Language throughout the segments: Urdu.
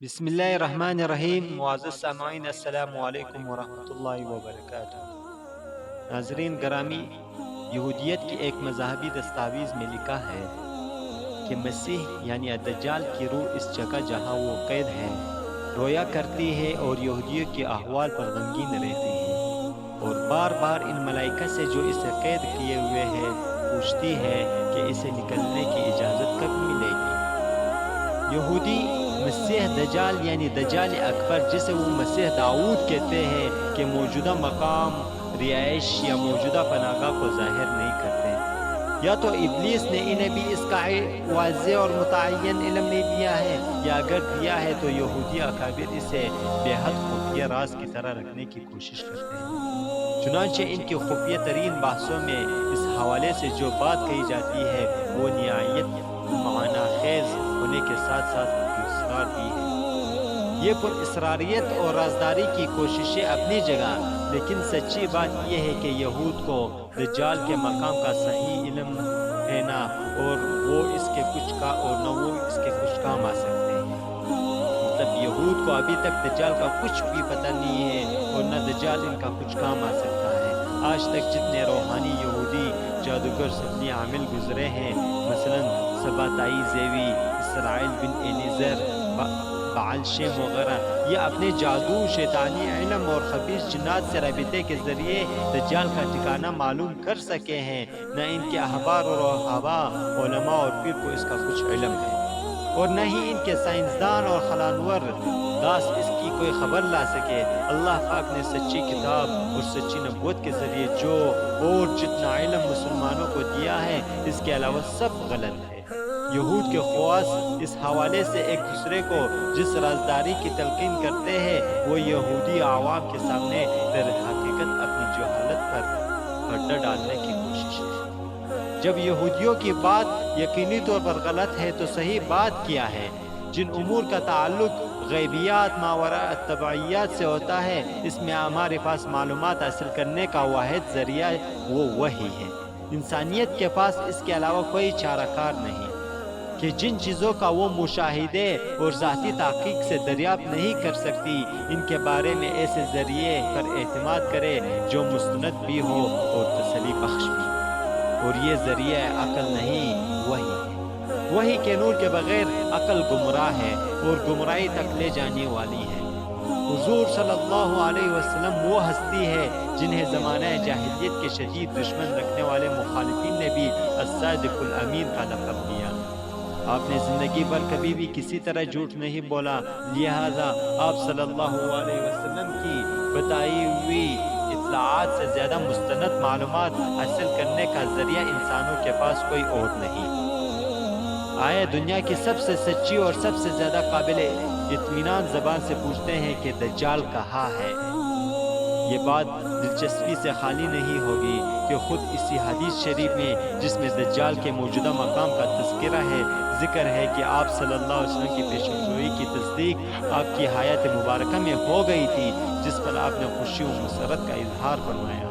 بسم اللہ الرحمن الرحیم۔ معزز سامعین، السلام علیکم ورحمۃ اللہ وبرکاتہ۔ ناظرین گرامی، یہودیت کی ایک مذہبی دستاویز میں لکھا ہے کہ مسیح یعنی الدجال کی روح اس جگہ جہاں وہ قید ہے رویا کرتی ہے اور یہودیوں کے احوال پر غمگین رہتی ہے، اور بار بار ان ملائکہ سے جو اسے قید کیے ہوئے ہے پوچھتی ہے کہ اسے نکلنے کی اجازت کب ملے گی۔ یہودی مسیح دجال یعنی دجال اکبر، جسے وہ مسیح داؤد کہتے ہیں، کہ موجودہ مقام، رہائش یا موجودہ پناہگاہ کو ظاہر نہیں کرتے۔ یا تو ابلیس نے انہیں بھی اس کا واضح اور متعین علم نہیں دیا ہے، یا اگر دیا ہے تو یہودی اکابر اسے بے حد خفیہ راز کی طرح رکھنے کی کوشش کرتے ہیں۔ چنانچہ ان کی خفیہ ترین بحثوں میں اس حوالے سے جو بات کہی جاتی ہے وہ نہایت معنی خیز ہونے کے ساتھ ساتھ اصرار بھی ہے۔ یہ پر اسراریت اور رازداری کی کوششیں اپنی جگہ، لیکن سچی بات یہ ہے کہ یہود کو دجال کے مقام کا صحیح علم ہے نہ اور وہ اس کے کچھ کا اور نہ وہ اس کے کچھ کام آ سکتے ہیں۔ مطلب یہود کو ابھی تک دجال کا کچھ بھی پتہ نہیں ہے اور نہ دجال ان کا کچھ کام آ سکتا ہے۔ آج تک جتنے روحانی یہودی جادوگر سفلی عامل گزرے ہیں، مثلا سباتائی زیوی، اسرائیل بن ایلیزر، بعل شیم وغیرہ، یہ اپنے جادو، شیطانی علم اور خبیث جنات سے رابطے کے ذریعے دجال کا ٹھکانہ معلوم کر سکے ہیں۔ نہ ان کے احبار اور رہبا، علماء اور پیر کو اس کا کچھ علم ہے، اور نہ ہی ان کے سائنسدان اور خلانور داس اس کی کوئی خبر لا سکے۔ اللہ پاک نے سچی کتاب اور سچی نبوت کے ذریعے جو اور جتنا علم مسلمانوں کو دیا ہے، اس کے علاوہ سب غلط ہے۔ یہود کے خواص اس حوالے سے ایک دوسرے کو جس رازداری کی تلقین کرتے ہیں، وہ یہودی عوام کے سامنے در حقیقت اپنی جہالت پر پردہ ڈالنے کی کوشش ہے۔ جب یہودیوں کی بات یقینی طور پر غلط ہے تو صحیح بات کیا ہے؟ جن امور کا تعلق غیبیات، ماوراء الطبیعیات سے ہوتا ہے، اس میں ہمارے پاس معلومات حاصل کرنے کا واحد ذریعہ وہ وحی ہے۔ انسانیت کے پاس اس کے علاوہ کوئی چارہ کار نہیں کہ جن چیزوں کا وہ مشاہدے اور ذاتی تحقیق سے دریافت نہیں کر سکتی، ان کے بارے میں ایسے ذریعے پر اعتماد کرے جو مستند بھی ہو اور تسلی بخش بھی، اور یہ ذریعہ عقل نہیں، وحی ہے۔ وحی کے نور کے بغیر عقل گمراہ ہے اور گمراہی تک لے جانے والی ہے۔ حضور صلی اللہ علیہ وسلم وہ ہستی ہے جنہیں زمانہ جاہلیت کے شدید دشمن رکھنے والے مخالفین نے بھی الصادق الامین کا لقب دیا۔ آپ نے زندگی بھر کبھی بھی کسی طرح جھوٹ نہیں بولا، لہذا آپ صلی اللہ علیہ وسلم کی بتائی ہوئی اطلاعات سے زیادہ مستند معلومات حاصل کرنے کا ذریعہ انسانوں کے پاس کوئی اور نہیں۔ آئے دنیا کی سب سے سچی اور سب سے زیادہ قابل اطمینان زبان سے پوچھتے ہیں کہ دجال کہاں ہے؟ یہ بات دلچسپی سے خالی نہیں ہوگی کہ خود اسی حدیث شریف میں جس میں دجال کے موجودہ مقام کا تذکرہ ہے، ذکر ہے کہ آپ صلی اللہ علیہ وسلم کی پیشن گوئی کی تصدیق آپ کی حیات مبارکہ میں ہو گئی تھی، جس پر آپ نے خوشی و مسرت کا اظہار فرمایا۔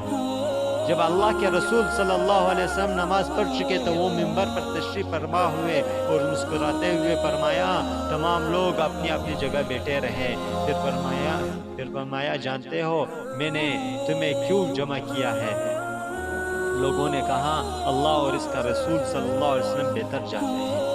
جب اللہ کے رسول صلی اللہ علیہ وسلم نماز پڑھ چکے تو وہ منبر پر تشریف فرما ہوئے اور مسکراتے ہوئے فرمایا، تمام لوگ اپنی اپنی جگہ بیٹھے رہے۔ پھر فرمایا جانتے ہو میں نے تمہیں کیوں جمع کیا ہے؟ لوگوں نے کہا اللہ اور اس کا رسول صلی اللہ علیہ وسلم بہتر جانتے ہیں۔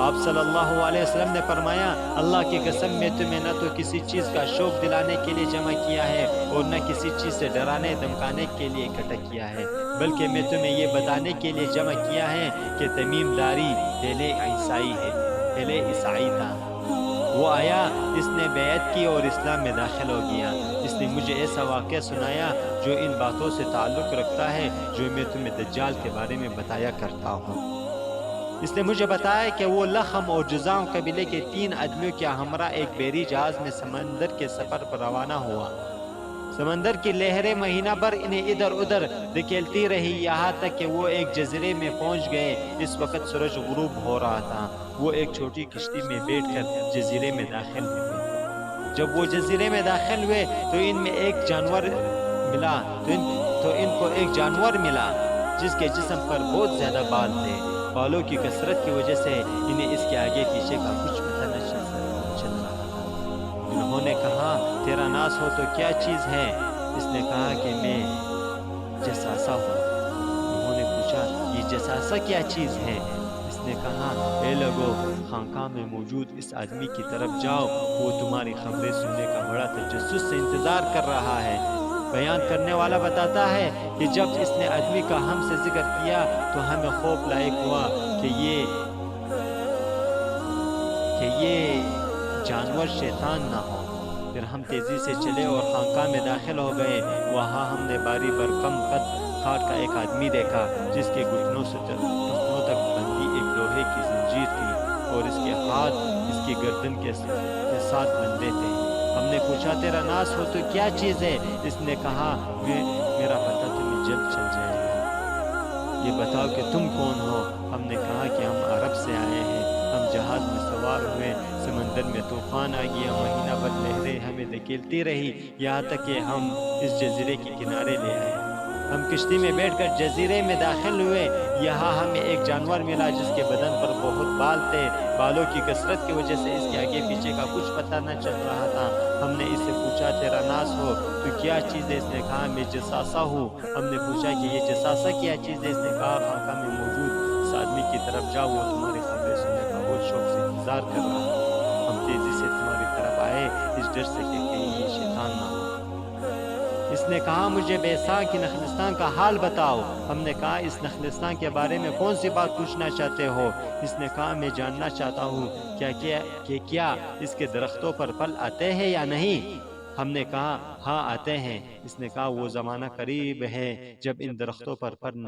آپ صلی اللہ علیہ وسلم نے فرمایا، اللہ کی قسم میں تمہیں نہ تو کسی چیز کا شوق دلانے کے لیے جمع کیا ہے اور نہ کسی چیز سے ڈرانے دھمکانے کے لیے اکٹھا کیا ہے، بلکہ میں تمہیں یہ بتانے کے لیے جمع کیا ہے کہ تمیم داری پہلے عیسائی تھا، وہ آیا، اس نے بیعت کی اور اسلام میں داخل ہو گیا۔ اس نے مجھے ایسا واقعہ سنایا جو ان باتوں سے تعلق رکھتا ہے جو میں تمہیں دجال کے بارے میں بتایا کرتا ہوں۔ اس نے مجھے بتایا کہ وہ لخم اور جذام قبیلے کے 3 آدمیوں کے ہمراہ ایک بحری جہاز میں سمندر کے سفر پر روانہ ہوا۔ سمندر کی لہریں مہینہ بھر انہیں ادھر ادھر دھکیلتی رہی، یہاں تک کہ وہ ایک جزیرے میں پہنچ گئے۔ اس وقت سورج غروب ہو رہا تھا۔ وہ ایک چھوٹی کشتی میں بیٹھ کر جزیرے میں داخل ہوئے۔ جب وہ جزیرے میں داخل ہوئے تو ان کو ایک جانور ملا جس کے جسم پر بہت زیادہ بال تھے۔ بالوں کی کثرت کی وجہ سے انہیں اس کے آگے پیچھے کا کچھ پتہ نہ چل رہا تھا۔ انہوں نے کہا تیرا ناس ہو تو کیا چیز ہے؟ اس نے کہا کہ میں جساسا ہوں۔ انہوں نے پوچھا یہ جساسا کیا چیز ہے؟ اس نے کہا اے لوگو خانقاہ میں موجود اس آدمی کی طرف جاؤ، وہ تمہاری خبریں سننے کا بڑا تجسس سے انتظار کر رہا ہے۔ بیان کرنے والا بتاتا ہے کہ جب اس نے آدمی کا ہم سے ذکر کیا تو ہمیں خوف لاحق ہوا کہ یہ جانور شیطان نہ ہو۔ پھر ہم تیزی سے چلے اور خانقاہ میں داخل ہو گئے۔ وہاں ہم نے باری برکم قد کھاٹ کا ایک آدمی دیکھا جس کے گھٹنوں تک بندھی ایک لوہے کی زنجیر تھی اور اس کے ہاتھ اس کی گردن کے ساتھ بندھے تھے۔ ہم نے پوچھا تیرا ناس ہو تو کیا چیز ہے؟ اس نے کہا میرا پتہ تمہیں جلد چل جائے گا۔ یہ بتاؤ کہ تم کون ہو؟ ہم نے کہا کہ ہم عرب سے آئے ہیں۔ ہم جہاز میں سوار ہوئے، سمندر میں طوفان آ گیا، مہینہ بھر لہریں ہمیں دھکیلتی رہی، یہاں تک کہ ہم اس جزیرے کے کنارے لے آئے۔ ہم کشتی میں بیٹھ کر جزیرے میں داخل ہوئے۔ یہاں ہمیں ایک جانور ملا جس کے بدن پر بہت بال تھے۔ بالوں کی کثرت کی وجہ سے اس کے آگے پیچھے کا کچھ پتہ نہ چل رہا تھا۔ ہم نے اس سے پوچھا تیرا ناس ہو تو کیا چیز ہے؟ اس نے کہا میں جساسا ہوں۔ ہم نے پوچھا کہ یہ جساسا کیا چیز ہے؟ اس نے کہا خانقاہ میں موجود اس آدمی کی طرف جاؤ، وہ تمہاری خبریں سننے کا بہت شوق سے انتظار کر رہا ہے۔ ہم تیزی سے تمہاری طرف آئے اس ڈر سے کہ کہیں یہ شیطان نہ ہو۔ اس نے کہا مجھے بیسان کی نخلستان کا حال بتاؤ۔ ہم نے کہا اس نخلستان کے بارے میں کون سی بات پوچھنا چاہتے ہو؟ اس نے کہا میں جاننا چاہتا ہوں کہ کیا اس کے درختوں پر پھل آتے ہیں یا نہیں؟ ہم نے کہا ہاں آتے ہیں۔ اس نے کہا وہ زمانہ قریب ہے جب ان درختوں پر پھل